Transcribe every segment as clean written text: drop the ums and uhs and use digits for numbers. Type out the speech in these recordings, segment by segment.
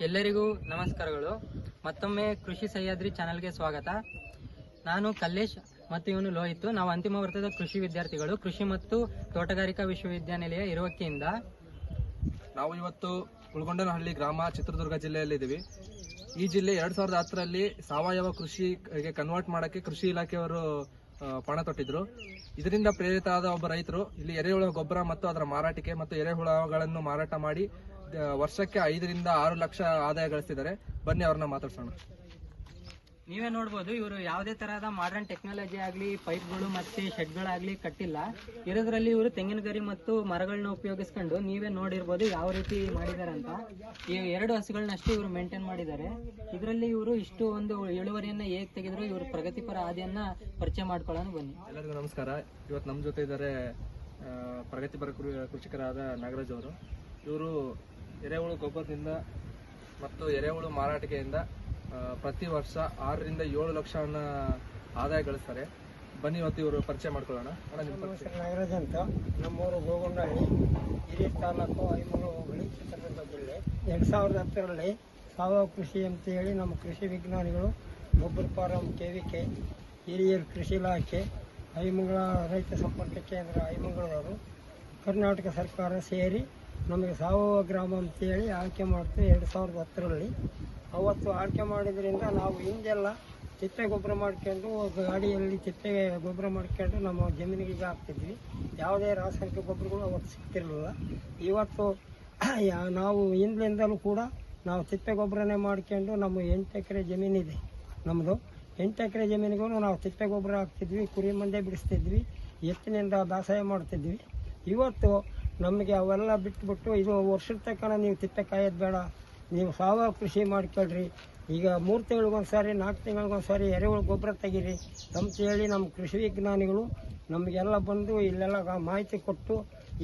ಎಲ್ಲರಿಗೂ ನಮಸ್ಕಾರಗಳು. ಮತ್ತೊಮ್ಮೆ ಕೃಷಿ ಸಹ್ಯಾದ್ರಿ ಚಾನೆಲ್ಗೆ ಸ್ವಾಗತ. ನಾನು ಕಲ್ಲೇಶ್ ಮತ್ತು ಇವನು ಲೋಹಿತ್. ನಾವು ಅಂತಿಮ ವರ್ಷದ ಕೃಷಿ ವಿದ್ಯಾರ್ಥಿಗಳು, ಕೃಷಿ ಮತ್ತು ತೋಟಗಾರಿಕಾ ವಿಶ್ವವಿದ್ಯಾನಿಲಯ ಇರುವಕ್ಕಿಯಿಂದ. ನಾವು ಇವತ್ತು ಉಳ್ಗೊಂಡನಹಳ್ಳಿ ಗ್ರಾಮ, ಚಿತ್ರದುರ್ಗ ಜಿಲ್ಲೆಯಲ್ಲಿದ್ದೀವಿ. ಈ ಜಿಲ್ಲೆ 2010ರಲ್ಲಿ ಸಾವಯವ ಕೃಷಿಗೆ ಕನ್ವರ್ಟ್ ಮಾಡೋಕ್ಕೆ ಕೃಷಿ ಇಲಾಖೆಯವರು ಪಣ ತೊಟ್ಟಿದ್ರು. ಇದರಿಂದ ಪ್ರೇರಿತ ಆದ ಒಬ್ಬ ರೈತರು ಇಲ್ಲಿ ಎರೆಹುಳ ಗೊಬ್ಬರ ಮತ್ತು ಅದರ ಮಾರಾಟಿಕೆ ಮತ್ತು ಎರೆಹುಳಗಳನ್ನು ಮಾರಾಟ ಮಾಡಿ ವರ್ಷಕ್ಕೆ 5 ರಿಂದ 6 ಲಕ್ಷ ಆದಾಯ ಗಳಿಸ್ತಿದ್ದಾರೆ. ಬನ್ನಿ ಅವ್ರನ್ನ ಮಾತಾಡ್ಸೋಣ. ನೀವೇ ನೋಡ್ಬೋದು, ಇವರು ಯಾವುದೇ ತರಹದ ಮಾಡರ್ನ್ ಟೆಕ್ನಾಲಜಿ ಆಗಲಿ, ಪೈಪ್ಗಳು ಮತ್ತೆ ಶೆಡ್ಗಳಾಗಲಿ ಕಟ್ಟಿಲ್ಲ. ಇರೋದ್ರಲ್ಲಿ ಇವರು ತೆಂಗಿನ ಗರಿ ಮತ್ತು ಮರಗಳನ್ನ ಉಪಯೋಗಿಸ್ಕೊಂಡು ನೀವೇ ನೋಡಿರ್ಬೋದು ಯಾವ ರೀತಿ ಮಾಡಿದ್ದಾರೆ ಅಂತ. ಈ 2 ಹಸುಗಳನ್ನಷ್ಟೇ ಇವರು ಮೇಂಟೈನ್ ಮಾಡಿದ್ದಾರೆ. ಇದರಲ್ಲಿ ಇವರು ಇಷ್ಟು ಒಂದು ಇಳುವರಿಯನ್ನ ಹೇಗೆ ತೆಗೆದ್ರು, ಇವರು ಪ್ರಗತಿಪರ ಹಾದಿಯನ್ನ ಪರಿಚಯ ಮಾಡ್ಕೊಳ್ಳೋಣ ಬನ್ನಿ. ಎಲ್ಲರಿಗೂ ನಮಸ್ಕಾರ. ಇವತ್ತು ನಮ್ಮ ಜೊತೆ ಇದ್ದಾರೆ ಪ್ರಗತಿಪರ ಕೃಷಿಕರಾದ ನಾಗರಾಜ್ ಅವರು. ಇವರು ಎರೆಹುಳು ಗೊಬ್ಬರದಿಂದ ಮತ್ತು ಎರೆಹುಳು ಮಾರಾಟಿಕೆಯಿಂದ ಪ್ರತಿ ವರ್ಷ 6 ರಿಂದ 7 ಲಕ್ಷವನ್ನ ಆದಾಯ ಗಳಿಸ್ತಾರೆ. ಬನ್ನಿ ಇವತ್ತು ಇವರು ಪರಿಚಯ ಮಾಡ್ಕೊಳ್ಳೋಣ. ನಾಗರಾಜ್ ಅಂತ, ನಮ್ಮೂರು ಗೋಗೊಂಡಹಳ್ಳಿ, ಹಿರಿಯ ತಾಲೂಕು, ಐಮೂರು ಹೋಬಳಿ, ಚಿತ್ರದುರ್ಗ ಜಿಲ್ಲೆ. 2010ರಲ್ಲಿ ಸಾವಯವ ಕೃಷಿ ಅಂತ ಹೇಳಿ ನಮ್ಮ ಕೃಷಿ ವಿಜ್ಞಾನಿಗಳು, ಗೊಬ್ಬರ ಫಾರಂ KVK, ಹಿರಿಯರು ಕೃಷಿ ಇಲಾಖೆ, ಐಮಂಗಳ ರೈತ ಸಂಪರ್ಕ ಕೇಂದ್ರ ಐಮಂಗಳದವರು, ಕರ್ನಾಟಕ ಸರ್ಕಾರ ಸೇರಿ ನಮಗೆ ಸಾವಯವ ಗ್ರಾಮ ಅಂತೇಳಿ ಆಯ್ಕೆ ಮಾಡ್ತೀವಿ 2010ರಲ್ಲಿ. ಅವತ್ತು ಆಯ್ಕೆ ಮಾಡಿದ್ರಿಂದ ನಾವು ಹಿಂದೆಲ್ಲ ತಿಪ್ಪೆ ಗೊಬ್ಬರ ಮಾಡ್ಕೊಂಡು ಗಾಡಿಯಲ್ಲಿ ತಿಪ್ಪೆ ಗೊಬ್ಬರ ಮಾಡ್ಕೊಂಡು ನಮ್ಮ ಜಮೀನಿಗೆ ಹಾಕ್ತಿದ್ವಿ. ಯಾವುದೇ ರಾಸಾಯನಿಕ ಗೊಬ್ಬರಗಳು ಅವತ್ತು ಸಿಗ್ತಿರಲಿಲ್ಲ. ಇವತ್ತು ನಾವು ಹಿಂದಿಂದಲೂ ಕೂಡ ನಾವು ತಿಪ್ಪೆ ಗೊಬ್ಬರನೇ ಮಾಡ್ಕೊಂಡು ನಮ್ಮ 8 ಎಕರೆ ಜಮೀನಿದೆ ನಮ್ಮದು. 8 ಎಕರೆ ಜಮೀನಿಗೂ ನಾವು ತಿಪ್ಪೆ ಗೊಬ್ಬರ ಹಾಕ್ತಿದ್ವಿ, ಕುರಿ ಮಂದೆ ಬಿಡಿಸ್ತಿದ್ವಿ, ಎತ್ತಿನಿಂದ ಬೇಸಾಯ ಮಾಡ್ತಿದ್ವಿ. ಇವತ್ತು ನಮಗೆ ಅವೆಲ್ಲ ಬಿಟ್ಬಿಟ್ಟು ಇದು ವರ್ಷದ ತನಕ ನೀವು ತಿಪ್ಪೆ ಕಾಯೋದು ಬೇಡ, ನೀವು ಸಾವಯವ ಕೃಷಿ ಮಾಡ್ಕೊಳ್ರಿ, ಈಗ 3 ತಿಂಗಳಿಗೊಂದ್ಸಾರಿ 4 ತಿಂಗಳಿಗೊಂದ್ಸಾರಿ ಎರೆಹುಳು ಗೊಬ್ಬರ ತೆಗೀರಿ ಅಂತ ಹೇಳಿ ನಮ್ಮ ಕೃಷಿ ವಿಜ್ಞಾನಿಗಳು ನಮಗೆಲ್ಲ ಬಂದು ಇಲ್ಲೆಲ್ಲ ಮಾಹಿತಿ ಕೊಟ್ಟು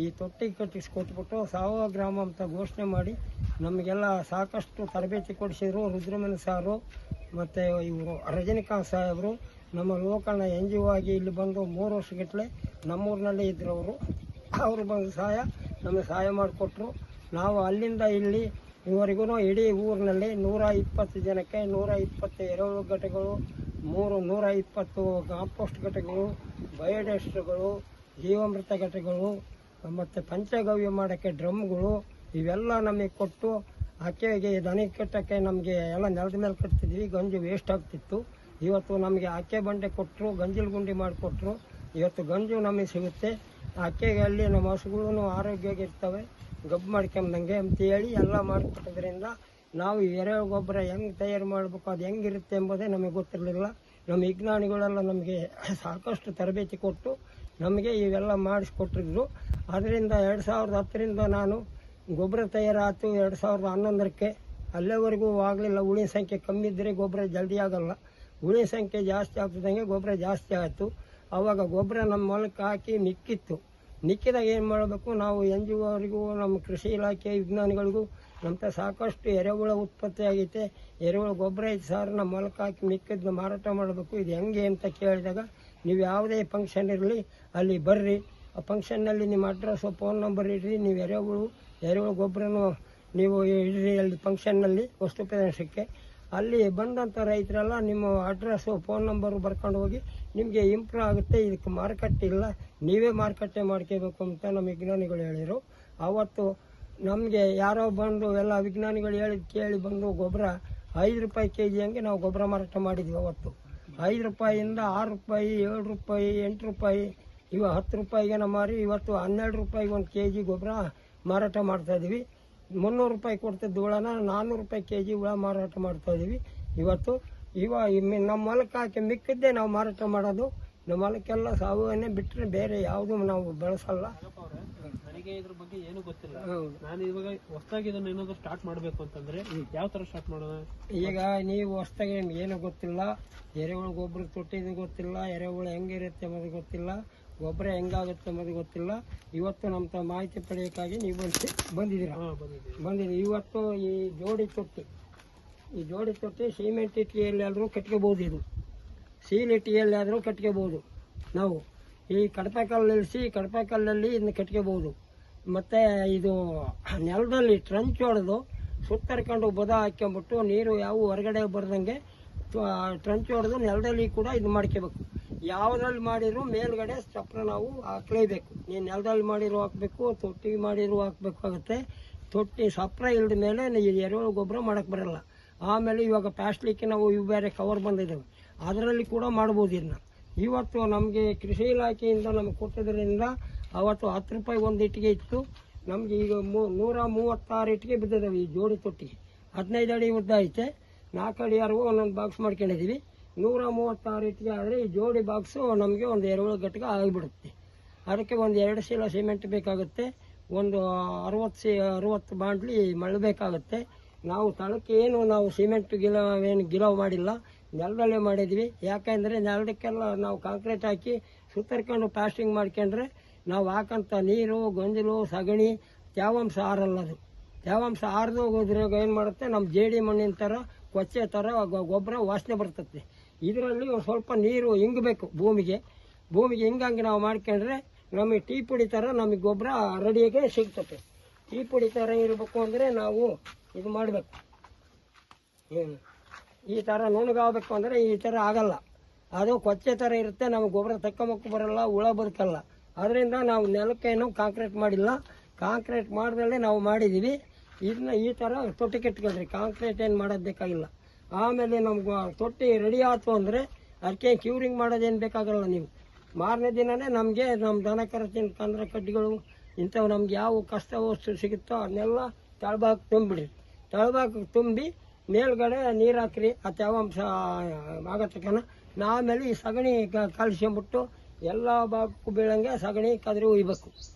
ಈ ತೊಟ್ಟಿ ಕಟ್ಟಿಸ್ಕೊಟ್ಬಿಟ್ಟು ಸಾವಯವ ಗ್ರಾಮ ಅಂತ ಘೋಷಣೆ ಮಾಡಿ ನಮಗೆಲ್ಲ ಸಾಕಷ್ಟು ತರಬೇತಿ ಕೊಡಿಸಿದ್ರು. ರುದ್ರಮನ ಸಾರು ಮತ್ತು ಇವರು ರಜನಿಕಾಂತ್ ಸಾಹೇಬರು ನಮ್ಮ ಲೋಕಲ್ನ NGO ಆಗಿ ಇಲ್ಲಿ ಬಂದು 3 ವರ್ಷಗಟ್ಟಲೆ ನಮ್ಮೂರಿನಲ್ಲೇ ಇದ್ರು. ಅವರು ಬಂದು ನಮಗೆ ಸಹಾಯ ಮಾಡಿಕೊಟ್ರು. ನಾವು ಅಲ್ಲಿಂದ ಇಲ್ಲಿ ಇವರೆಗೂ ಇಡೀ ಊರಿನಲ್ಲಿ 120 ಜನಕ್ಕೆ 120 ಎರೆಹುಳು ಘಟಕಗಳು, 120 ಕಾಂಪೋಸ್ಟ್ ಘಟಕಗಳು, ಬಯೋಡೈಸ್ಟರ್ಗಳು, ಜೀವಾಮೃತ ಘಟಕಗಳು ಮತ್ತು ಪಂಚಗವ್ಯ ಮಾಡೋಕ್ಕೆ ಡ್ರಮ್ಗಳು ಇವೆಲ್ಲ ನಮಗೆ ಕೊಟ್ಟು ಆಕೆಗೆ ದನಿ ಕಟ್ಟಕ್ಕೆ ನಮಗೆ ಎಲ್ಲ ನೆಲದ ಮೇಲೆ ಕಟ್ತಿದ್ವಿ. ಗಂಜು ವೇಸ್ಟ್ ಆಗ್ತಿತ್ತು. ಇವತ್ತು ನಮಗೆ ಆಕೆ ಬಂಡೆ ಕೊಟ್ಟರು, ಗಂಜಿಲ್ ಗುಂಡಿ ಮಾಡಿಕೊಟ್ರು. ಇವತ್ತು ಗಂಜು ನಮಗೆ ಸಿಗುತ್ತೆ. ಆಕೆಗೆ ಅಲ್ಲಿ ನಮ್ಮ ಹಸುಗಳು ಆರೋಗ್ಯವಾಗಿರ್ತವೆ, ಗಬ್ಬು ಮಾಡ್ಕೊಂಬಂಗೆ ಅಂತೇಳಿ ಎಲ್ಲ ಮಾಡಿಕೊಟ್ಟೋದ್ರಿಂದ ನಾವು ಎರೆಹುಳು ಗೊಬ್ಬರ ಹೆಂಗೆ ತಯಾರು ಮಾಡಬೇಕು, ಅದು ಹೆಂಗಿರುತ್ತೆ ಎಂಬುದೇ ನಮಗೆ ಗೊತ್ತಿರಲಿಲ್ಲ. ನಮ್ಮ ವಿಜ್ಞಾನಿಗಳೆಲ್ಲ ನಮಗೆ ಸಾಕಷ್ಟು ತರಬೇತಿ ಕೊಟ್ಟು ನಮಗೆ ಇವೆಲ್ಲ ಮಾಡಿಸ್ಕೊಟ್ಟಿದ್ರು. ಅದರಿಂದ 2010ರಿಂದ ನಾನು ಗೊಬ್ಬರ ತಯಾರಾಯ್ತು. 2011ಕ್ಕೆ ಅಲ್ಲಿವರೆಗೂ ಆಗಲಿಲ್ಲ. ಉಳಿನ ಸಂಖ್ಯೆ ಕಮ್ಮಿ ಇದ್ದರೆ ಗೊಬ್ಬರ ಜಲ್ದಿ ಆಗಲ್ಲ. ಉಳಿನ ಸಂಖ್ಯೆ ಜಾಸ್ತಿ ಆಗ್ತಿದ್ದಂಗೆ ಗೊಬ್ಬರ ಜಾಸ್ತಿ ಆಯಿತು. ಆವಾಗ ಗೊಬ್ಬರ ನಮ್ಮ ಹೊಲಕ್ಕೆ ಹಾಕಿ ನಿಕ್ಕಿದಾಗ ಏನು ಮಾಡಬೇಕು, ನಾವು NGO ಅವರಿಗೂ ನಮ್ಮ ಕೃಷಿ ಇಲಾಖೆ ವಿಜ್ಞಾನಿಗಳಿಗೂ ನಮ್ಗೆ ಸಾಕಷ್ಟು ಎರೆಹುಳ ಉತ್ಪತ್ತಿ ಆಗೈತೆ, ಎರೆಹುಳ ಗೊಬ್ಬರ ಐತೆ ಸರ್, ನಮ್ಮ ಹೊಲಕ್ಕೆ ಹಾಕಿ ಮಿಕ್ಕಿದ್ನ ಮಾರಾಟ ಮಾಡಬೇಕು, ಇದು ಹೆಂಗೆ ಅಂತ ಕೇಳಿದಾಗ ನೀವು ಯಾವುದೇ ಫಂಕ್ಷನ್ ಇರಲಿ ಅಲ್ಲಿ ಬರ್ರಿ, ಆ ಫಂಕ್ಷನ್ನಲ್ಲಿ ನಿಮ್ಮ ಅಡ್ರೆಸ್ಸು ಫೋನ್ ನಂಬರ್ ಇಡ್ರಿ, ನೀವು ಎರೆಹುಳು ಗೊಬ್ಬರನೂ ನೀವು ಇಡ್ರಿ ಅಲ್ಲಿ ಫಂಕ್ಷನ್ನಲ್ಲಿ ವಸ್ತು ಪ್ರದರ್ಶನಕ್ಕೆ. ಅಲ್ಲಿ ಬಂದಂಥ ರೈತರೆಲ್ಲ ನಿಮ್ಮ ಅಡ್ರೆಸ್ಸು ಫೋನ್ ನಂಬರು ಬರ್ಕೊಂಡು ಹೋಗಿ ನಿಮಗೆ ಇಂಪ್ರೂವ್ ಆಗುತ್ತೆ. ಇದಕ್ಕೆ ಮಾರುಕಟ್ಟೆ ಇಲ್ಲ, ನೀವೇ ಮಾರುಕಟ್ಟೆ ಮಾಡ್ಕೋಬೇಕು ಅಂತ ನಮ್ಮ ವಿಜ್ಞಾನಿಗಳು ಹೇಳಿದರು. ಆವತ್ತು ನಮಗೆ ಯಾರೋ ಬಂದು ಎಲ್ಲ ವಿಜ್ಞಾನಿಗಳು ಕೇಳಿ ಬಂದು ಗೊಬ್ಬರ 5 ರೂಪಾಯಿ kg ಹಂಗೆ ನಾವು ಗೊಬ್ಬರ ಮಾರಾಟ ಮಾಡಿದ್ವಿ. ಅವತ್ತು 5 ರೂಪಾಯಿಯಿಂದ 6 ರೂಪಾಯಿ, 7 ರೂಪಾಯಿ, 8 ರೂಪಾಯಿ, ಇವ 10 ರೂಪಾಯಿಗೆ ಮಾರಿ ಇವತ್ತು 12 ರೂಪಾಯಿಗೆ 1 kg ಗೊಬ್ಬರ ಮಾರಾಟ ಮಾಡ್ತಾಯಿದ್ದೀವಿ. 300 ರೂಪಾಯಿ ಕೊಡ್ತಿದ್ದ ಹುಳನ 400 ರೂಪಾಯಿ kg ಹುಳ ಮಾರಾಟ ಮಾಡ್ತಾಯಿದ್ದೀವಿ. ಇವತ್ತು ನಮ್ಮ ಹೊಲಕ್ಕೆ ಹಾಕಿ ಮಿಕ್ಕಿದ್ದೇ ನಾವು ಮಾರಾಟ ಮಾಡೋದು. ನಮ್ಮ ಹೊಲಕ್ಕೆಲ್ಲ ಸಾವಯವನ್ನೇ ಬಿಟ್ಟರೆ ಬೇರೆ ಯಾವುದು ನಾವು ಬೆಳೆಸಲ್ಲ. ನನಗೆ ಇದ್ರ ಬಗ್ಗೆ ಏನು ಗೊತ್ತಿಲ್ಲ. ನಾನು ಇವಾಗ ಹೊಸದಾಗಿ ಇದನ್ನ ಏನಾದ್ರು ಸ್ಟಾರ್ಟ್ ಮಾಡಬೇಕು ಅಂತಂದ್ರೆ ಯಾವ ತರ ಸ್ಟಾರ್ಟ್ ಮಾಡೋಣ? ಈಗ ನೀವು ಹೊಸದಾಗಿ ನಿಮ್ಗೆ ಏನು ಗೊತ್ತಿಲ್ಲ, ಎರೆಹುಳು ಗೊಬ್ಬರ ತೊಟ್ಟಿದ್ದು ಗೊತ್ತಿಲ್ಲ, ಎರೆಹುಳು ಹೆಂಗಿರುತ್ತೆ ಅನ್ನೋದು ಗೊತ್ತಿಲ್ಲ, ಗೊಬ್ಬರ ಹೆಂಗಾಗುತ್ತೆ ಅನ್ನೋದು ಗೊತ್ತಿಲ್ಲ. ಇವತ್ತು ನಮ್ಮ ಮಾಹಿತಿ ಪಡೆಯೋಕ್ಕಾಗಿ ನೀವು ಬಂದಿದ್ದೀರಾ. ಇವತ್ತು ಈ ಜೋಡಿ ತೊಟ್ಟಿ ಸಿಮೆಂಟ್ ಇಟ್ಟಿಗೆಯಲ್ಲಾದರೂ ಕಟ್ಕೋಬಹುದು, ಇದು ಸೀಲ್ ಇಟ್ಟಿಗೆಯಲ್ಲಾದರೂ ಕಟ್ಕೋಬಹುದು. ನಾವು ಈ ಕಡಪೆ ಕಲ್ಲು ಇಳಿಸಿ ಕಡಪೆ ಕಲ್ಲಲ್ಲಿ ಇದನ್ನ ಕಟ್ಕೋಬಹುದು. ಮತ್ತು ಇದು ನೆಲದಲ್ಲಿ ಟ್ರಂಚ್ ಹೊಡೆದು ಸುತ್ತರ್ಕೊಂಡು ಬದ ಹಾಕ್ಕೊಂಬಿಟ್ಟು ನೀರು ಯಾವ ಹೊರಗಡೆ ಬರ್ದಂಗೆ ಟ್ರಂಚ್ ಹೊಡೆದು ನೆಲದಲ್ಲಿ ಕೂಡ ಇದು ಮಾಡ್ಕೋಬೇಕು. ಯಾವುದ್ರಲ್ಲಿ ಮಾಡಿದ್ರು ಮೇಲ್ಗಡೆ ಚಪ್ರ ನಾವು ಹಾಕ್ಲೇಬೇಕು. ನೀವು ನೆಲದಲ್ಲಿ ಮಾಡಿರೋ ಹಾಕಬೇಕು, ತೊಟ್ಟಿ ಮಾಡಿರೋ ಹಾಕಬೇಕಾಗುತ್ತೆ. ತೊಟ್ಟಿ ಸಪ್ರ ಇಲ್ದ ಮೇಲೆ ಎರೆಹುಳು ಗೊಬ್ಬರ ಮಾಡೋಕ್ಕೆ ಬರಲ್ಲ. ಆಮೇಲೆ ಇವಾಗ ಪ್ಲಾಸ್ಟಿಕ್ ನಾವು ಇವು ಬೇರೆ ಕವರ್ ಬಂದಿದ್ದಾವೆ, ಅದರಲ್ಲಿ ಕೂಡ ಮಾಡ್ಬೋದು. ಇದನ್ನ ಇವತ್ತು ನಮಗೆ ಕೃಷಿ ಇಲಾಖೆಯಿಂದ ನಮಗೆ ಕೊಟ್ಟಿದ್ದರಿಂದ ಅವತ್ತು 10 ರೂಪಾಯಿ ಒಂದು ಇಟ್ಟಿಗೆ ಇತ್ತು. ನಮಗೆ ಈಗ 136 ಇಟ್ಟಿಗೆ ಬಿದ್ದಿದ್ದಾವೆ ಈ ಜೋಡಿ ತೊಟ್ಟಿಗೆ. 15 ಅಡಿ ಉದ್ದ ಐತೆ, 4 ಅಡಿ ಯಾರಿಗೂ ಒಂದೊಂದು ಬಾಕ್ಸ್ ಮಾಡ್ಕೊಂಡಿದ್ದೀವಿ. 136 ಇಟ್ಟಿಗೆ ಆದರೆ ಈ ಜೋಡಿ ಬಾಕ್ಸು ನಮಗೆ ಒಂದು ಎರೆಹುಳು ಘಟಕ ಆಗಿಬಿಡುತ್ತೆ. ಅದಕ್ಕೆ ಒಂದು 2 ಚೀಲ ಸಿಮೆಂಟ್ ಬೇಕಾಗುತ್ತೆ, ಒಂದು 60 ಬಾಂಡ್ಲಿ ಮಳೆ ಬೇಕಾಗುತ್ತೆ. ನಾವು ತಳಕ್ಕೆ ಏನು ನಾವು ಸಿಮೆಂಟ್ ಗಿಲವ್ ಮಾಡಿಲ್ಲ, ನೆಲದಲ್ಲೇ ಮಾಡಿದ್ವಿ. ಯಾಕೆಂದರೆ ನೆಲದಕ್ಕೆಲ್ಲ ನಾವು ಕಾಂಕ್ರೀಟ್ ಹಾಕಿ ಸುತ್ತರ್ಕೊಂಡು ಪ್ಲಾಸ್ಟಿಂಗ್ ಮಾಡ್ಕೊಂಡ್ರೆ ನಾವು ಹಾಕಂಥ ನೀರು, ಗೊಂಜಲು, ಸಗಣಿ, ತೇವಾಂಶ ಆರಲ್ಲ. ಅದು ತೇವಾಂಶ ಆರದು ಹೋಗೋದ್ರಾಗ ಏನು ಮಾಡುತ್ತೆ, ನಮ್ಮ ಜೇಡಿ ಮಣ್ಣಿನ ಥರ ಕೊಚ್ಚೆ ಥರ ಗೊಬ್ಬರ ವಾಸನೆ ಬರ್ತದೆ. ಇದರಲ್ಲಿ ಒಂದು ಸ್ವಲ್ಪ ನೀರು ಹಿಂಗಬೇಕು ಭೂಮಿಗೆ ಹಿಂಗಂಗೆ ನಾವು ಮಾಡ್ಕೊಂಡ್ರೆ ನಮಗೆ ಟೀ ಪುಡಿ ಥರ ನಮಗೆ ಗೊಬ್ಬರ ರೆಡಿಯಾಗಿ ಸಿಗ್ತದೆ. ಟೀ ಪುಡಿ ಥರ ಇರಬೇಕು ಅಂದರೆ ನಾವು ಇದು ಮಾಡಬೇಕು. ಈ ಥರ ನುಣಗಾಗಬೇಕು ಅಂದರೆ ಈ ಥರ ಆಗಲ್ಲ. ಅದು ಕೊಚ್ಚೆ ಥರ ಇರುತ್ತೆ, ನಮಗೆ ಗೊಬ್ಬರ ತಕ್ಕೊಂಬಕ್ಕೆ ಬರಲ್ಲ, ಹುಳ ಬದುಕಲ್ಲ. ಅದರಿಂದ ನಾವು ನೆಲಕ್ಕೇನು ಕಾಂಕ್ರೀಟ್ ಮಾಡಿಲ್ಲ, ಕಾಂಕ್ರೀಟ್ ಮಾಡ್ದಲ್ಲೇ ನಾವು ಮಾಡಿದ್ದೀವಿ. ಇದನ್ನ ಈ ಥರ ತೊಟ್ಟಿ ಕೆಟ್ಕೊಳ್ರಿ, ಕಾಂಕ್ರೀಟ್ ಏನು ಮಾಡೋದು ಬೇಕಾಗಿಲ್ಲ. ಆಮೇಲೆ ನಮ್ಗೆ ತೊಟ್ಟಿ ರೆಡಿ ಆಯ್ತು ಅಂದರೆ ಅದಕ್ಕೆ ಕ್ಯೂರಿಂಗ್ ಮಾಡೋದೇನು ಬೇಕಾಗಲ್ಲ. ನೀವು ಮಾರನೇ ದಿನವೇ ನಮಗೆ ನಮ್ಮ ದನ ಕರಚಿನ ಕಂದ್ರ ಕಡ್ಡಿಗಳು ಇಂಥವು ನಮ್ಗೆ ಯಾವ ಕಷ್ಟ ವಸ್ತು ಸಿಗುತ್ತೋ ಅದನ್ನೆಲ್ಲ ತಳಭಾಗ ತುಂಬಿಡ್ರಿ. ತಳಭಾಗ ತುಂಬಿ ಮೇಲ್ಗಡೆ ನೀರು ಹಾಕ್ರಿ, ಆ ತೇವಾಂಶ ಆಗತ್ತಕನ. ಆಮೇಲೆ ಈ ಸಗಣಿ ಕಲಿಸ್ಕೊಂಬಿಟ್ಟು ಎಲ್ಲ ಭಾಗಕ್ಕೂ ಬೀಳಂಗೆ ಸಗಣಿ ಕದ್ರಿ ಒಯ್ಬೇಕು.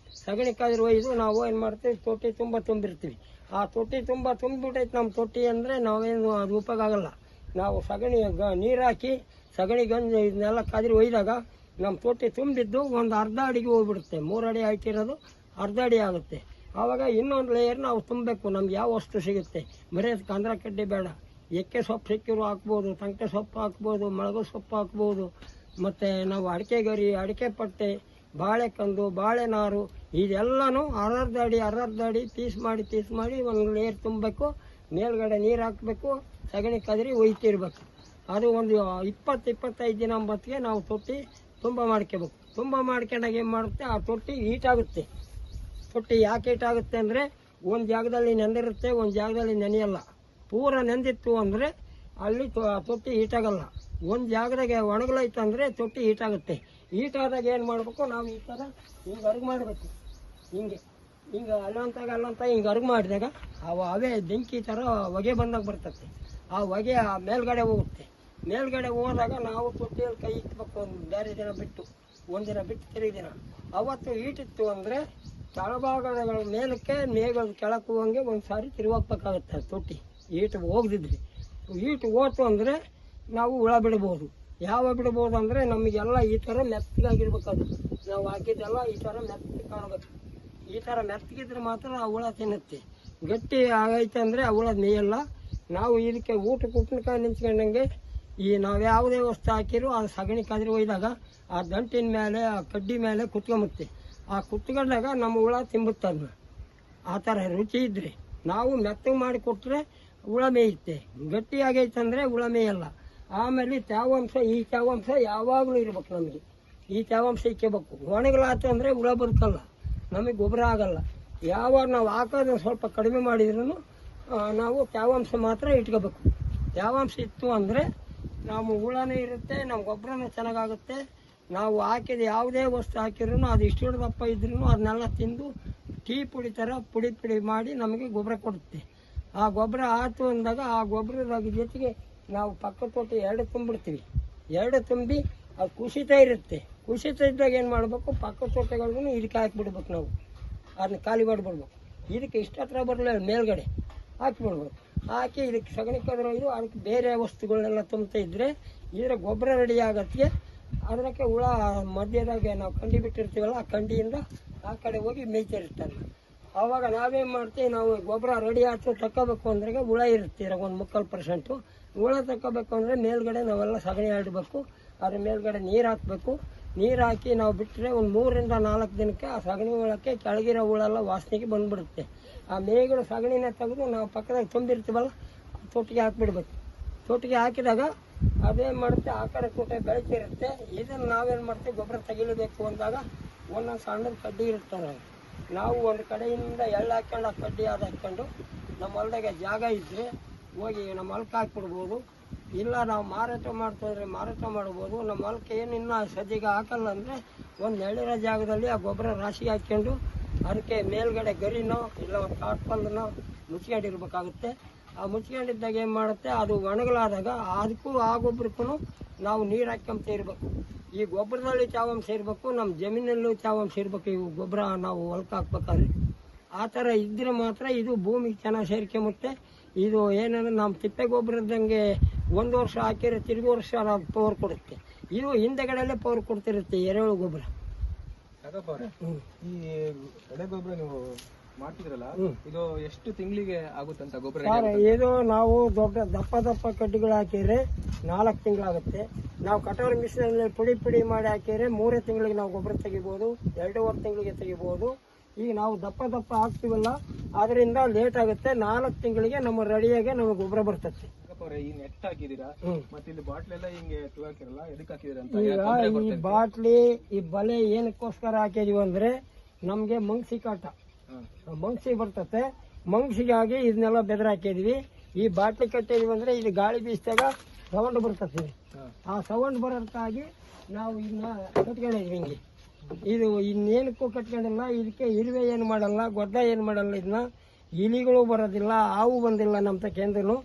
ಸಗಣಿ ಕದ್ರಿ ಒಯ್ದು ನಾವು ಏನು ಮಾಡ್ತೀವಿ, ತೊಟ್ಟಿ ತುಂಬ ತುಂಬಿರ್ತೀವಿ. ಆ ತೊಟ್ಟಿ ತುಂಬ ತುಂಬಿಬಿಟ್ಟೈತೆ ನಮ್ಮ ತೊಟ್ಟಿ ಅಂದರೆ ನಾವೇನು ಅದು ಉಪಯೋಗ ಆಗಲ್ಲ. ನಾವು ಸಗಣಿ ನೀರು ಹಾಕಿ ಸಗಣಿ ಗಂಜು ಇದನ್ನೆಲ್ಲ ಕದ್ರಿ ಒಯ್ದಾಗ ನಮ್ಮ ತೊಟ್ಟಿ ತುಂಬಿದ್ದು ಒಂದು ಅರ್ಧ ಅಡಿಗೆ ಹೋಗ್ಬಿಡುತ್ತೆ. 3 ಅಡಿ ಆಯ್ತಿರೋದು ಅರ್ಧ ಅಡಿ ಆಗುತ್ತೆ. ಆವಾಗ ಇನ್ನೊಂದು ಲೇಯರ್ ನಾವು ತುಂಬಬೇಕು. ನಮ್ಗೆ ಯಾವ ವಸ್ತು ಸಿಗುತ್ತೆ, ಬರೀ ಕಂದ್ರ ಕಡ್ಡಿ ಬೇಡ, ಎಕ್ಕೆ ಸೊಪ್ಪು ಸಿಕ್ಕಿರು ಹಾಕ್ಬೋದು, ತಂಕೆ ಸೊಪ್ಪು ಹಾಕ್ಬೋದು, ಮಳಗು ಸೊಪ್ಪು ಹಾಕ್ಬೋದು. ಮತ್ತು ನಾವು ಅಡಿಕೆ ಗರಿ, ಅಡಿಕೆ ಪಟ್ಟೆ, ಬಾಳೆಕಂದು, ಬಾಳೆನಾರು ಇದೆಲ್ಲನೂ ಅರ್ಧ ಅಡಿ ಪೀಸ್ ಮಾಡಿ ಒಂದು ಲೇಯರ್ ತುಂಬಬೇಕು. ಮೇಲ್ಗಡೆ ನೀರು ಹಾಕಬೇಕು, ಸಗಣಿ ಕದರಿ ಒಯ್ತಿರ್ಬೇಕು. ಅದು ಒಂದು 20-25 ದಿನ ಬತ್ತಿಗೆ ನಾವು ತೊಟ್ಟಿ ತುಂಬ ಮಾಡ್ಕೋಬೇಕು. ತುಂಬ ಮಾಡ್ಕೊಂಡಾಗ ಏನು ಮಾಡುತ್ತೆ, ಆ ತೊಟ್ಟಿ ಹೀಟಾಗುತ್ತೆ. ತೊಟ್ಟಿ ಯಾಕೆ ಹೀಟಾಗುತ್ತೆ ಅಂದರೆ ಒಂದು ಜಾಗದಲ್ಲಿ ನೆಂದಿರುತ್ತೆ, ಒಂದು ಜಾಗದಲ್ಲಿ ನೆನೆಯಲ್ಲ. ಪೂರ ನೆಂದಿತ್ತು ಅಂದರೆ ಅಲ್ಲಿ ತೊಟ್ಟಿ ಹೀಟಾಗಲ್ಲ. ಒಂದು ಜಾಗದಾಗೆ ಒಣಗಲೈತೆ ಅಂದರೆ ತೊಟ್ಟಿ ಹೀಟಾಗುತ್ತೆ. ಹೀಟಾದಾಗ ಏನು ಮಾಡಬೇಕು, ನಾವು ಈ ಥರ ಹಿಂಗೆ ಅರ್ಗ್ ಮಾಡಬೇಕು. ಹಿಂಗೆ ಅಲ್ಲಂತ ಹಿಂಗೆ ಅರ್ಗ್ ಮಾಡಿದಾಗ ಅವೇ ಬೆಂಕಿ ಥರ ಹೊಗೆ ಬಂದಾಗ ಬರ್ತದೆ. ಆ ಹೊಗೆ ಮೇಲ್ಗಡೆ ಹೋಗುತ್ತೆ. ಮೇಲ್ಗಡೆ ಹೋದಾಗ ನಾವು ತೊಟ್ಟಿಯಲ್ಲಿ ಕೈ ಇಟ್ಬೇಕು. ಬೇರೆ ದಿನ ಬಿಟ್ಟು, ಒಂದಿನ ಬಿಟ್ಟು ತಿರುಗಿ ದಿನ ಅವತ್ತು ಈಟಿತ್ತು ಅಂದರೆ ತಳಭಾಗಗಳ ಮೇಲಕ್ಕೆ ಮೇಗಳು ಕೆಳಕ್ಕೆ ಹೋಗಂಗೆ ಒಂದು ಸಾರಿ ತಿರುವಾಕ್ಬೇಕಾಗತ್ತೆ. ತೊಟ್ಟಿ ಈಟು ಹೋಗದಿದ್ರಿ, ಈಟು ಹೋತು ಅಂದರೆ ನಾವು ಹುಳ ಬಿಡ್ಬೋದು. ಯಾವಾಗ ಬಿಡ್ಬೋದು ಅಂದರೆ ನಮಗೆಲ್ಲ ಈ ಥರ ಮೆತ್ತಗಾಗಿರ್ಬೇಕು. ಅದು ನಾವು ಹಾಕಿದ್ದೆಲ್ಲ ಈ ಥರ ಮೆತ್ತಗೆ ಕಾಣಬೇಕು. ಈ ಥರ ಮೆತ್ತಗಿದ್ರೆ ಮಾತ್ರ ಆ ಹುಳ ತಿನ್ನುತ್ತೆ. ಗಟ್ಟಿ ಆಗೈತೆ ಅಂದರೆ ಆ ಹುಳ ಮೇಯಲ್ಲ. ನಾವು ಇದಕ್ಕೆ ಊಟಕ್ಕೆ ಉಪ್ಪಿನಕಾಯಿ ನಿಂತ್ಕೊಂಡಂಗೆ ನಾವು ಯಾವುದೇ ವಸ್ತು ಹಾಕಿರೂ ಆ ಸಗಣಿ ಕದ್ರಿ ಒಯ್ದಾಗ ಆ ದಂಟಿನ ಮೇಲೆ, ಆ ಕಡ್ಡಿ ಮೇಲೆ ಕುತ್ಕೊಂಬುತ್ತೆ. ಆ ಕುತ್ಕೊಂಡಾಗ ನಮ್ಮ ಹುಳ ತಿಂಬುತ್ತೆ ಅದನ್ನ. ಆ ಥರ ರುಚಿ ಇದ್ದರೆ ನಾವು ಮೆತ್ತಗೆ ಮಾಡಿ ಕೊಟ್ಟರೆ ಹುಳ ಮೇಯುತ್ತೆ. ಗಟ್ಟಿ ಆಗೈತೆ ಅಂದರೆ ಹುಳ ಮೇಯಲ್ಲ. ಆಮೇಲೆ ಈ ತೇವಾಂಶ ಯಾವಾಗಲೂ ಇರ್ಬೇಕು. ನಮಗೆ ಈ ತೇವಾಂಶ ಇಕ್ಕಬೇಕು. ಒಣಗಲಾತು ಅಂದರೆ ಹುಳ ಬದುಕಲ್ಲ, ನಮಗೆ ಗೊಬ್ಬರ ಆಗಲ್ಲ. ಯಾವಾಗ ನಾವು ಹಾಕೋದು ಸ್ವಲ್ಪ ಕಡಿಮೆ ಮಾಡಿದ್ರೂ ನಾವು ತೇವಾಂಶ ಮಾತ್ರ ಇಟ್ಕೋಬೇಕು. ತೇವಾಂಶ ಇತ್ತು ಅಂದರೆ ನಾವು ಹುಳನೂ ಇರುತ್ತೆ, ನಮ್ಮ ಗೊಬ್ಬರನೂ ಚೆನ್ನಾಗಾಗುತ್ತೆ. ನಾವು ಹಾಕಿದ ಯಾವುದೇ ವಸ್ತು ಹಾಕಿದ್ರೂ ಅದು ಇಷ್ಟು ದಪ್ಪ ಇದ್ರೂ ಅದನ್ನೆಲ್ಲ ತಿಂದು ಟೀ ಪುಡಿ ಥರ ಪುಡಿ ಮಾಡಿ ನಮಗೆ ಗೊಬ್ಬರ ಕೊಡುತ್ತೆ. ಆ ಗೊಬ್ಬರ ಆಯ್ತು ಅಂದಾಗ ಆ ಗೊಬ್ಬರದ ಜೊತೆಗೆ ನಾವು ಪಕ್ಕ ತೊಟ್ಟಿ 2 ತುಂಬಿಡ್ತೀವಿ. 2 ತುಂಬಿ ಅದು ಕುಸಿತ ಇರುತ್ತೆ. ಕುಸಿತ ಇದ್ದಾಗ ಏನು ಮಾಡಬೇಕು, ಪಕ್ಕ ತೊಟ್ಟೆಗಳಿಗೂ ಇದಕ್ಕೆ ಹಾಕಿಬಿಡ್ಬೇಕು. ನಾವು ಅದನ್ನ ಖಾಲಿ ಮಾಡಿಬಿಡ್ಬೇಕು. ಇದಕ್ಕೆ ಇಷ್ಟ ಹತ್ರ ಬರಲ್ಲ, ಮೇಲ್ಗಡೆ ಹಾಕಿಬಿಡ್ಬೇಕು. ಹಾಕಿ ಇದಕ್ಕೆ ಸಗಣಿ ಕದ್ರೊಯ್ದು ಅದಕ್ಕೆ ಬೇರೆ ವಸ್ತುಗಳನ್ನೆಲ್ಲ ತುಂಬ್ತಾ ಇದ್ದರೆ ಇದರ ಗೊಬ್ಬರ ರೆಡಿ ಆಗತ್ತೆ. ಅದಕ್ಕೆ ಹುಳ ಮಧ್ಯದಾಗೆ ನಾವು ಕಂಡಿ ಬಿಟ್ಟಿರ್ತೀವಲ್ಲ, ಆ ಕಂಡಿಯಿಂದ ಆ ಕಡೆ ಹೋಗಿ ಮೇಯ್ತಿರ್ತಾನೆ. ಆವಾಗ ನಾವೇನು ಮಾಡ್ತೀವಿ, ನಾವು ಗೊಬ್ಬರ ರೆಡಿ ಆಯ್ತು ತಗೋಬೇಕು ಅಂದ್ರೆ ಹುಳ ಇರುತ್ತೆ. ಒಂದು 3% ಹುಳ ತಗೋಬೇಕು ಅಂದರೆ ಮೇಲ್ಗಡೆ ನಾವೆಲ್ಲ ಸಗಣಿ ಆಡಬೇಕು. ಅದ್ರ ಮೇಲ್ಗಡೆ ನೀರು ಹಾಕಬೇಕು. ನೀರು ಹಾಕಿ ನಾವು ಬಿಟ್ಟರೆ ಒಂದು 3 ರಿಂದ 4 ದಿನಕ್ಕೆ ಆ ಸಗಣಿ ಹುಳಕ್ಕೆ ಕೆಳಗಿರೋ ಹುಳೆಲ್ಲ ವಾಸನೆಗೆ ಬಂದ್ಬಿಡುತ್ತೆ. ಆ ಮೇಗಳು ಸಗಣಿನ ತೆಗೆದು ನಾವು ಪಕ್ಕದಾಗ ತುಂಬಿರ್ತೀವಲ್ಲ ತೊಟ್ಟಿಗೆ ಹಾಕಿಬಿಡ್ಬೇಕು. ತೊಟ್ಟಿಗೆ ಹಾಕಿದಾಗ ಅದೇನು ಮಾಡುತ್ತೆ ಆ ಕಡೆ ಕೂಟ ಬೆಳಕಿರುತ್ತೆ. ಇದನ್ನು ನಾವೇನು ಮಾಡ್ತೀವಿ, ಗೊಬ್ಬರ ತೆಗಿಲೇಬೇಕು ಅಂದಾಗ ಒಂದೊಂದು ಸಣ್ಣದ ಕಡ್ಡಿ ಇರ್ತಾರೆ. ನಾವು ಒಂದು ಕಡೆಯಿಂದ ಎಳ್ಳು ಹಾಕ್ಕೊಂಡು ಆ ಕಡ್ಡಿ ಅದು ಹಾಕ್ಕೊಂಡು ನಮ್ಮ ಹೊಲ್ದಾಗೆ ಜಾಗ ಇದ್ದರೆ ಹೋಗಿ ನಮ್ಮ ಹೊಲಕ್ಕೆ ಹಾಕ್ಬಿಡ್ಬೋದು. ಇಲ್ಲ ನಾವು ಮಾರಾಟ ಮಾಡ್ತಾಯಿದ್ರೆ ಮಾರಾಟ ಮಾಡ್ಬೋದು. ನಮ್ಮ ಹೊಲಕ್ಕೆ ಏನು ಇನ್ನೂ ಸದ್ಯಕ್ಕೆ ಹಾಕಲ್ಲ ಅಂದರೆ ಒಂದು ನೆಳ್ಳಿರೋ ಜಾಗದಲ್ಲಿ ಆ ಗೊಬ್ಬರ ರಾಶಿಗೆ ಹಾಕ್ಕೊಂಡು ಅದಕ್ಕೆ ಮೇಲ್ಗಡೆ ಗರಿನೋ ಇಲ್ಲ ಒಂದು ಕಾಟ್ಪಲ್ಲನೋ ಮುಚ್ಕೊಂಡಿರ್ಬೇಕಾಗುತ್ತೆ. ಆ ಮುಚ್ಕೊಂಡಿದ್ದಾಗ ಏನು ಮಾಡುತ್ತೆ, ಅದು ಒಣಗಲಾದಾಗ ಅದಕ್ಕೂ ಆ ಗೊಬ್ಬರಕ್ಕೂ ನಾವು ನೀರು ಹಾಕ್ಕೊಂತ ಇರಬೇಕು. ಈ ಗೊಬ್ಬರದಲ್ಲಿ ಚಾವಂಶ ಇರಬೇಕು, ನಮ್ಮ ಜಮೀನಲ್ಲೂ ಚಾವಂಶ ಇರಬೇಕು. ಇವು ಗೊಬ್ಬರ ನಾವು ಹೊಲಕ್ಕೆ ಹಾಕ್ಬೇಕಾದ್ರೆ ಆ ಥರ ಇದ್ದರೆ ಮಾತ್ರ ಇದು ಭೂಮಿಗೆ ಚೆನ್ನಾಗಿ ಸೇರ್ಕೊಂಬುತ್ತೆ. ಇದು ಏನಂದ್ರೆ ನಮ್ಮ ತಿಪ್ಪೆ ಗೊಬ್ಬರದಂಗೆ ಒಂದು ವರ್ಷ ಹಾಕಿದ್ರೆ ತಿರುಗಿ ವರ್ಷ ನಾವು ಪವರ್ ಕೊಡುತ್ತೆ. ಇದು ಹಿಂದೆಗಡೆಯಲ್ಲೇ ಪವರ್ ಕೊಡ್ತಿರುತ್ತೆ ಎರೆಹುಳು ಗೊಬ್ಬರ. ಈ ಎಡೆ ಗೊಬ್ಬರ ನೀವು ಮಾಡ್ತಿದ್ರಲ್ಲ, ಇದು ಎಷ್ಟು ತಿಂಗಳಿಗೆ ಆಗುತ್ತಂತ ಗೊಬ್ಬರ? ಇದು ನಾವು ದಪ್ಪ ಕಡ್ಡಿಗಳು ಹಾಕಿದ್ರೆ 4 ತಿಂಗಳಾಗುತ್ತೆ. ನಾವು ಕಟಾವು ಮಿಷನಲ್ಲಿ ಪುಡಿ ಮಾಡಿ ಹಾಕಿದ್ರೆ 3 ತಿಂಗಳಿಗೆ ನಾವು ಗೊಬ್ಬರ ತೆಗಿಬೋದು, 2.5 ತಿಂಗಳಿಗೆ ತೆಗಿಬೋದು. ಈಗ ನಾವು ದಪ್ಪ ಹಾಕ್ತೀವಲ್ಲ ಅದರಿಂದ ಲೇಟ್ ಆಗುತ್ತೆ. 4 ತಿಂಗಳಿಗೆ ನಮ್ಮ ರೆಡಿಯಾಗಿ ನಮಗೆ ಗೊಬ್ಬರ ಬರ್ತದೆ. ಈ ನೆಟ್ ಹಾಕಿದೀರಾ, ಮತ್ತೆ ಇಲ್ಲಿ ಬಾಟ್ಲಿ ಎಲ್ಲ ಹಿಂಗೆ ಹಾಕಿರಲ್ಲ, ಎದಕ್ಕೆ ಹಾಕಿದಿರ ಅಂತ? ಈಗ ಈ ಬಾಟ್ಲಿ ಈ ಬಲೆ ಏನಕ್ಕೋಸ್ಕರ ಹಾಕಿದೀವಿ ಅಂದ್ರೆ ನಮ್ಗೆ ಮಂಗ್ಸಿ ಕಾಟ, ಮಂಗ್ಸಿ ಬರ್ತತೆ. ಮಂಗ್ಸಿಗಾಗಿ ಇದನ್ನೆಲ್ಲ ಬೆದ್ರ ಹಾಕಿದ್ವಿ. ಈ ಬಾಟ್ಲಿ ಕಟ್ಟಿದೀವಿ ಅಂದ್ರೆ ಇದು ಗಾಳಿ ಬೀಸಿದಾಗ ಸೌಂಡ್ ಬರ್ತದೆ. ಆ ಸೌಂಡ್ ಬರೋದಕ್ಕಾಗಿ ನಾವು ಇದನ್ನ ಕಟ್ಕೊಂಡಿದ್ವಿ ಹಿಂಗೆ. ಇದು ಇನ್ನೇನಕ್ಕೂ ಕಟ್ಕೊಂಡಿಲ್ಲ. ಇದಕ್ಕೆ ಇರುವೆ ಏನು ಮಾಡಲ್ಲ, ಗೊಡ್ಡ ಏನು ಮಾಡಲ್ಲ. ಇದನ್ನ ಇಲಿಗಳು ಬರೋದಿಲ್ಲ, ಹಾವು ಬಂದಿಲ್ಲ ನಮ್ಮ ತಕೆಂದ್ರೂ.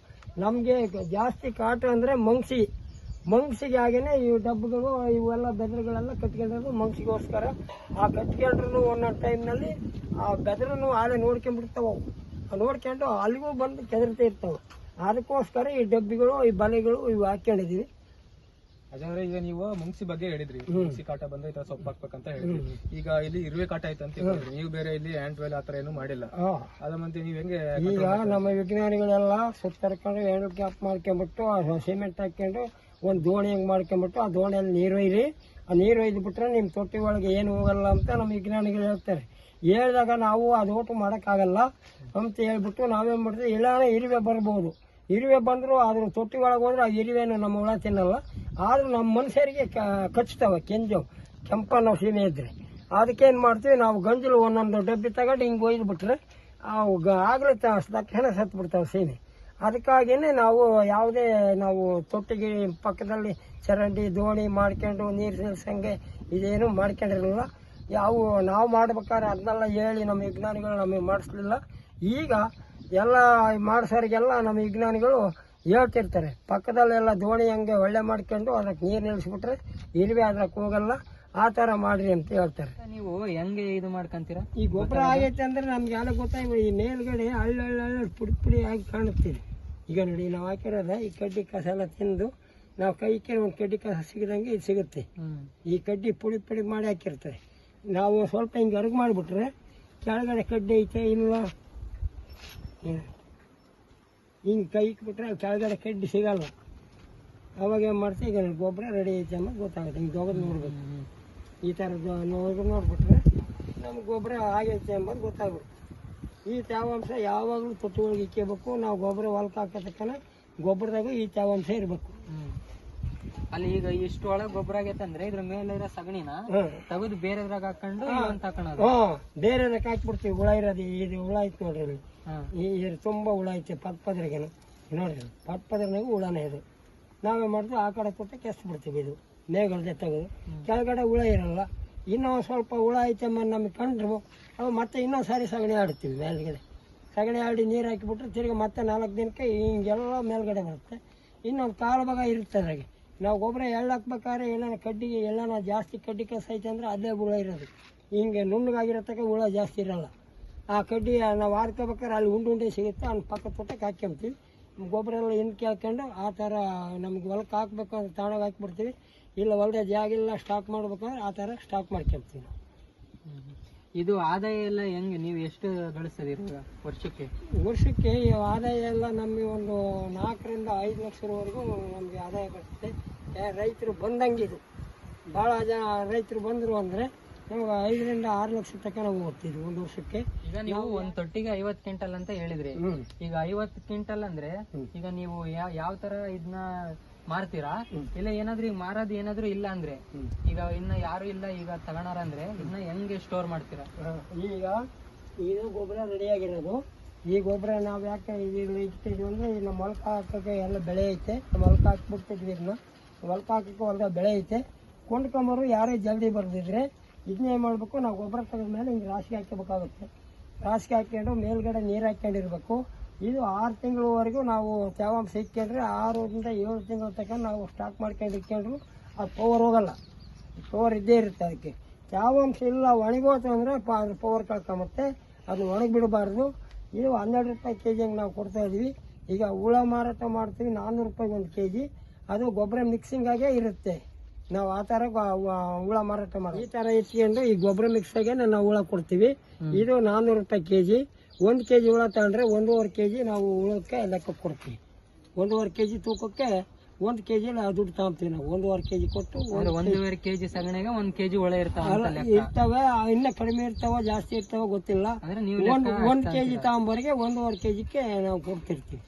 ನಮಗೆ ಜಾಸ್ತಿ ಕಾಟ ಅಂದರೆ ಮಂಗ್ಸಿಗೆ ಆಗೇನೆ ಇವು ಡಬ್ಬಗಳು ಇವೆಲ್ಲ ಬೆದರುಗಳೆಲ್ಲ ಕಟ್ಕೊಂಡಿರೋದು ಮಂಗ್ಸಿಗೋಸ್ಕರ. ಆ ಕಟ್ಕೊಂಡ್ರು ಒಂದೊಂದು ಟೈಮ್ನಲ್ಲಿ ಆ ಬೆದರನ್ನು ಆಲೆ ನೋಡ್ಕೊಂಡ್ಬಿಡ್ತಾವೆ. ನೋಡ್ಕೊಂಡು ಅಲ್ಲಿಗೂ ಬಂದು ಕೆದರ್ತಾ ಇರ್ತಾವೆ. ಅದಕ್ಕೋಸ್ಕರ ಈ ಡಬ್ಬಿಗಳು ಈ ಬಲೆಗಳು ಇವು ಹಾಕೊಂಡಿದೀವಿ. ಅದಂದ್ರೆ ಈಗ ನೀವು ಮುಂಗ್ಸಿ ಬಗ್ಗೆ ಹೇಳಿದ್ರಿ, ಮುಂಗ್ಸಿ ಕಾಟ ಬಂದ್ರೆ ಈ ತರ ಸೊಪ್ಪು ಹಾಕ್ಬೇಕಂತ ಹೇಳಿದ್ರಿ. ಈಗ ಇಲ್ಲಿ ಇರುವೆ ಕಾಟ ಆಯ್ತು ಅಂತ ಹೇಳಿದ್ರಿ, ನೀವು ಬೇರೆ ಇಲ್ಲಿ ಹ್ಯಾಂಡ್ ವೆಲ್ ಆತರ ಏನು ಮಾಡಿಲ್ಲ. ಅದ ಮತ್ತೆ ನೀವು ಹೆಂಗೆ? ಈಗ ನಮ್ಮ ವಿಜ್ಞಾನಿಗಳೆಲ್ಲ ಸುತ್ತರ್ಕೊಂಡು ಹ್ಯಾಂಡ್ ಕ್ಯಾಪ್ ಮಾಡ್ಕೊಂಡ್ಬಿಟ್ಟು ಸಿಮೆಂಟ್ ಹಾಕೊಂಡು ಒಂದು ದೋಣಿ ಹೆಂಗ್ ಮಾಡ್ಕೊಂಡ್ಬಿಟ್ಟು ಆ ದೋಣಿಯಲ್ಲಿ ನೀರು ಒಯ್ರಿ, ಆ ನೀರು ಒಯ್ದು ಬಿಟ್ರೆ ನಿಮ್ಮ ತೊಟ್ಟಿ ಒಳಗೆ ಏನು ಹೋಗಲ್ಲ ಅಂತ ನಮ್ಮ ವಿಜ್ಞಾನಿಗಳು ಹೇಳ್ತಾರೆ. ಹೇಳಿದಾಗ ನಾವು ಅದು ಓಟು ಮಾಡೋಕ್ಕಾಗಲ್ಲ ಅಂತ ಹೇಳ್ಬಿಟ್ಟು ನಾವೇನು ಮಾಡ್ತೀವಿ, ಇಲ್ಲ ಇರುವೆ ಬರ್ಬೋದು. ಇರುವೆ ಬಂದರೂ ಅದ್ರ ತೊಟ್ಟಿ ಒಳಗೆ ಹೋದ್ರೆ ಆ ಇರುವೆನು ನಮ್ಮ ಹುಳ ತಿನ್ನಲ್ಲ. ಆದ್ರೂ ನಮ್ಮ ಮನುಷ್ಯರಿಗೆ ಕಚ್ತಾವೆ ಕೆಂಪನ್ನೋ ಸೀಮೆ ಇದ್ರೆ. ಅದಕ್ಕೇನು ಮಾಡ್ತೀವಿ, ನಾವು ಗಂಜಲು ಒಂದೊಂದು ಡಬ್ಬಿ ತಗೊಂಡು ಹಿಂಗೆ ಒಯ್ದು ಬಿಟ್ರೆ ಆಗಲೇ ತಕ್ಷಣ ಸತ್ತು ಬಿಡ್ತಾವೆ ಸೀಮೆ. ಅದಕ್ಕಾಗಿಯೇ ನಾವು ಯಾವುದೇ ನಾವು ತೊಟ್ಟಿಗೆ ಪಕ್ಕದಲ್ಲಿ ಚರಂಡಿ ದೋಣಿ ಮಾಡ್ಕೊಂಡು ನೀರು ನಿಲ್ಸಂಗೆ ಇದೇನು ಮಾಡ್ಕೊಂಡಿರಲಿಲ್ಲ. ನಾವು ಮಾಡ್ಬೇಕಾದ್ರೆ ಅದನ್ನೆಲ್ಲ ಹೇಳಿ ನಮ್ಮ ವಿಜ್ಞಾನಿಗಳು ನಮಗೆ ಮಾಡಿಸ್ಲಿಲ್ಲ. ಈಗ ಎಲ್ಲ ಮಾಡಿಸೋರಿಗೆಲ್ಲ ನಮ್ಮ ವಿಜ್ಞಾನಿಗಳು ಹೇಳ್ತಿರ್ತಾರೆ, ಪಕ್ಕದಲ್ಲೆಲ್ಲ ದೋಣಿ ಹಂಗೆ ಒಳ್ಳೆ ಮಾಡ್ಕೊಂಡು ಅದಕ್ಕೆ ನೀರು ನಿಲ್ಲಿಸ್ಬಿಟ್ರೆ ಇರುವೆ ಅದಕ್ಕೆ ಹೋಗಲ್ಲ, ಆ ಥರ ಮಾಡ್ರಿ ಅಂತ ಹೇಳ್ತಾರೆ. ನೀವು ಹೆಂಗೆ ಇದು ಮಾಡ್ಕೊಂತೀರಾ? ಈ ಗೊಬ್ಬರ ಆಗೈತೆ ಅಂದ್ರೆ ನಮ್ಗೆ ಎಲ್ಲ ಗೊತ್ತಾಗ ಈ ಮೇಲ್ಗಡೆ ಹಳ್ಳ ಪುಡಿ ಆಗಿ ಕಾಣುತ್ತೀವಿ. ಈಗ ನೋಡಿ ನಾವು ಹಾಕಿರೋದ ಈ ಕಡ್ಡಿ ಕಸ ಎಲ್ಲ ತಿಂದು ನಾವು ಕೈಗೆ ಒಂದು ಕಡ್ಡಿ ಕಸ ಸಿಗದಂಗೆ ಇದು ಸಿಗುತ್ತೆ. ಈ ಕಡ್ಡಿ ಪುಡಿ ಮಾಡಿ ಹಾಕಿರ್ತಾರೆ. ನಾವು ಸ್ವಲ್ಪ ಹಿಂಗೆ ಅರ್ಗ ಮಾಡಿಬಿಟ್ರೆ ಕೆಳಗಡೆ ಕಡ್ಡಿ ಐತೆ ಇಲ್ಲ ಹಿಂಗೆ ಕೈ ಇಕ್ಬಿಟ್ರೆ ಕೆಳಗಡೆ ಕಡ್ಡಿ ಸಿಗಲ್ಲ. ಅವಾಗ ಏನು ಮಾಡ್ತೀವಿ, ಈಗ ಗೊಬ್ಬರ ರೆಡಿ ಐತೆ ಅನ್ನೋದು ಗೊತ್ತಾಗುತ್ತೆ. ಹಿಂಗೆ ತೊಗೊಂಡು ನೋಡ್ಬೇಕು. ಈ ಥರದ್ದು ನೋಡ್ಬಿಟ್ರೆ ನಮ್ಗೆ ಗೊಬ್ಬರ ಆಗೈತೆ ಎಂಬುದು ಗೊತ್ತಾಗ್ಬಿಡುತ್ತೆ. ಈ ತೇವಾಂಶ ಯಾವಾಗಲೂ ತೊಟ್ಟಿ ಒಳಗೆ ಇಕ್ಕಬೇಕು. ನಾವು ಗೊಬ್ಬರ ಹೊಲಕ್ಕೆ ಹಾಕೋತಕ್ಕನ ಗೊಬ್ಬರದಾಗ ಈ ತೇವಾಂಶ ಇರಬೇಕು. ಅಲ್ಲಿ ಈಗ ಇಷ್ಟು ಒಳಗೆ ಗೊಬ್ಬರ ಆಗೈತಂದ್ರೆ ಇದ್ರ ಮೇಲೆ ಸಗಣಿನ ತೆಗೆದು ಬೇರೆದ್ರಾಗ ಹಾಕೊಂಡು ಬೇರೆ ಹಾಕ್ಬಿಡ್ತೀವಿ. ಹುಳ ಇರೋದು ಇದು ಹುಳ ಐತೆ ನೋಡ್ರಿ, ಇಲ್ಲಿ ತುಂಬಾ ಹುಳ ಐತೆ ಪದ್ರಗೇನು ನೋಡ್ರಿ, ಪದ್ರನಾಗ ಹುಳನೇ ಇದು. ನಾವೇ ಮಾಡ್ತೀವಿ ಆ ಕಡೆ ಕೊಟ್ಟು ಕೆಸ್ ಬಿಡ್ತೀವಿ. ಇದು ಮೇಲ್ಗಡೆ ತೆಗೆದು ಕೆಳಗಡೆ ಹುಳ ಇರಲ್ಲ. ಇನ್ನೂ ಸ್ವಲ್ಪ ಹುಳ ಐತೆ ನಮಗೆ ಕಂಡ್ರು ಅವು ಮತ್ತೆ ಇನ್ನೊಂದು ಸಾರಿ ಸಗಣಿ ಆಡ್ತೀವಿ. ಮೇಲ್ಗಡೆ ಸಗಣಿ ಆಡಿ ನೀರು ಹಾಕಿಬಿಟ್ರೆ ತಿರ್ಗಿ ಮತ್ತೆ 4 ದಿನಕ್ಕೆ ಹಿಂಗೆಲ್ಲ ಮೇಲ್ಗಡೆ ಬರುತ್ತೆ. ಇನ್ನೊಂದು ಕಾಲು ಭಾಗ ಇರುತ್ತೆ ಅದ್ರಾಗೆ. ನಾವು ಗೊಬ್ಬರ ಎಳ್ಳು ಹಾಕ್ಬೇಕಾದ್ರೆ ಎಲ್ಲಾನ ಕಡ್ಡಿಗೆ ಎಲ್ಲಾನ ಜಾಸ್ತಿ ಕಡ್ಡಿ ಕಸ ಐತೆ ಅಂದರೆ ಅದೇ ಹುಳ ಇರೋದು. ಹಿಂಗೆ ನುಣ್ಣಗಾಗಿರತಕ್ಕ ಹುಳ ಜಾಸ್ತಿ ಇರೋಲ್ಲ. ಆ ಕಡ್ಡಿ ನಾವು ಹಾರ್ಕೋಬೇಕಾದ್ರೆ ಅಲ್ಲಿ ಉಂಡೆ ಸಿಗುತ್ತೆ, ಅವ್ನ ಪಕ್ಕ ತೊಟ್ಟಕ್ಕೆ ಹಾಕ್ಕೊಂತೀವಿ. ಗೊಬ್ಬರ ಎಲ್ಲ ಹಿಂದಕ್ಕೆ ಹಾಕ್ಕೊಂಡು ಆ ಥರ ನಮ್ಗೆ ಹೊಲಕ್ಕೆ ಹಾಕ್ಬೇಕು ಅಂತ ತಾಣಾಗ ಹಾಕ್ಬಿಡ್ತೀವಿ. ಇಲ್ಲ ಹೊಲದ ಜಾಗ ಇಲ್ಲ ಸ್ಟಾಕ್ ಮಾಡ್ಬೇಕಂದ್ರೆ ಆ ಥರ ಸ್ಟಾಕ್ ಮಾಡ್ಕೊಂತೀವಿ. ಇದು ಆದಾಯ ಎಲ್ಲ ಹೆಂಗೆ, ನೀವು ಎಷ್ಟು ಗಳಿಸ್ತೀರಿ ವರ್ಷಕ್ಕೆ? ಆದಾಯ ಎಲ್ಲ ನಮಗೆ ಒಂದು 4 ರಿಂದ 5 ಲಕ್ಷದವರೆಗೂ ನಮಗೆ ಆದಾಯ ಬರುತ್ತೆ. ರೈತರು ಬಂದಂಗೆ ಇದು ಭಾಳ ಜನ ರೈತರು ಬಂದರು ಅಂದರೆ ನಮ್ಗೆ 5ರಿಂದ 6 ಲಕ್ಷ ತನಕ ನಾವು ಹೋಗ್ತಿದ್ವಿ ಒಂದು ವರ್ಷಕ್ಕೆ. ಈಗ ನೀವು ಒಂದ್ ತೊಟ್ಟಿಗೆ 50 ಕ್ವಿಂಟಲ್ ಅಂತ ಹೇಳಿದ್ರಿ. ಈಗ 50 ಕ್ವಿಂಟಲ್ ಅಂದ್ರೆ ಈಗ ನೀವು ಯಾವ ತರ ಇದನ್ನ ಮಾರ್ತೀರಾ? ಇಲ್ಲ ಏನಾದ್ರು ಈಗ ಮಾರೋದು ಏನಾದ್ರು ಇಲ್ಲ ಅಂದ್ರೆ, ಈಗ ಇನ್ನ ಯಾರು ಇಲ್ಲ ಈಗ ತಗೋಣಾರ ಅಂದ್ರೆ ಇದನ್ನ ಹೆಂಗೆ ಸ್ಟೋರ್ ಮಾಡ್ತೀರಾ? ಈಗ ಇದು ಗೊಬ್ಬರ ರೆಡಿಯಾಗಿರೋದು. ಈ ಗೊಬ್ಬರ ನಾವು ಯಾಕೆ ಇಡ್ತಿದ್ವಿ ಅಂದ್ರೆ ಇನ್ನು ಮೊಳಕ ಹಾಕೋಕೆ ಎಲ್ಲ ಬೆಳೆ ಐತೆ, ಮೊಳಕ ಹಾಕ್ಬಿಡ್ತಿದ್ವಿ. ಇದನ್ನ ಮೊಳಕ ಹಾಕಕ್ಕೆ ಹೊಲ್ದ ಬೆಳೆ ಐತೆ. ಕೊಂಡ್ಕೊಂಬರು ಯಾರೇ ಜಲ್ದಿ ಬರ್ದಿದ್ರೆ ಇದನ್ನೇ ಮಾಡಬೇಕು, ನಾವು ಗೊಬ್ಬರ ತೆಗೆದ್ಮೇಲೆ ಹಿಂಗೆ ರಾಸಿಗೆ ಹಾಕಬೇಕಾಗುತ್ತೆ. ರಾಸಿಗೆ ಹಾಕ್ಕೊಂಡು ಮೇಲ್ಗಡೆ ನೀರು ಹಾಕ್ಕೊಂಡಿರ್ಬೇಕು. ಇದು 6 ತಿಂಗಳವರೆಗೂ ನಾವು ತೇವಾಂಶ ಇಟ್ಕೊಂಡ್ರೆ 6ರಿಂದ 7 ತಿಂಗಳ ತನಕ ನಾವು ಸ್ಟಾಕ್ ಮಾಡ್ಕೊಂಡು ಇಟ್ಕೊಂಡ್ರು ಅದು ಪವರ್ ಹೋಗಲ್ಲ. ಪವರ್ ಇದ್ದೇ ಇರುತ್ತೆ. ಅದಕ್ಕೆ ತೇವಾಂಶ ಇಲ್ಲ ಒಣಗೋತು ಅಂದರೆ ಅದು ಪವರ್ ಕಳ್ಕೊಂಬತ್ತೆ. ಅದು ಒಣಗಿಬಿಡಬಾರ್ದು. ಇದು 12 ರೂಪಾಯಿ ಕೆಜಿಗೆ ನಾವು ಕೊಡ್ತಾ ಇದೀವಿ. ಈಗ ಹುಳ ಮಾರಾಟ ಮಾಡ್ತೀವಿ 400 ರೂಪಾಯಿ 1 ಕೆಜಿ. ಅದು ಗೊಬ್ಬರ ಮಿಕ್ಸಿಂಗ್ ಆಗೇ ಇರುತ್ತೆ. ನಾವು ಆ ಥರ ಹುಳ ಮಾರಾಟ ಮಾಡಿ ಈ ಥರ ಇಟ್ಕೊಂಡು ಈ ಗೊಬ್ಬರ ಮಿಕ್ಸ್ ಆಗಿ ನಾವು ಹುಳ ಕೊಡ್ತೀವಿ. ಇದು 400 ರೂಪಾಯಿ ಕೆಜಿ. 1 ಕೆಜಿ ಹುಳ ತಗೊಂಡ್ರೆ 1.5 ಕೆಜಿ ನಾವು ಹುಳಕ್ಕೆ ಲೆಕ್ಕ ಕೊಡ್ತೀವಿ. 1.5 ಕೆಜಿ ತೂಕಕ್ಕೆ 1 ಕೆಜಿ ದುಡ್ಡು ತಗೊಂತೀವಿ ನಾವು. 1.5 ಕೆಜಿ ಕೊಟ್ಟು 1.5 ಕೆಜಿ ಸಗಣಿಗೆ 1 ಕೆಜಿ ಒಳ ಇರ್ತವೆ. ಇನ್ನ ಕಡಿಮೆ ಇರ್ತಾವ ಜಾಸ್ತಿ ಇರ್ತಾವ ಗೊತ್ತಿಲ್ಲ. 1 ಕೆಜಿ ತಗೊಂಬರಿಗೆ 1.5 ಕೆಜಿಗೆ ನಾವು ಕೊಡ್ತಿರ್ತೀವಿ.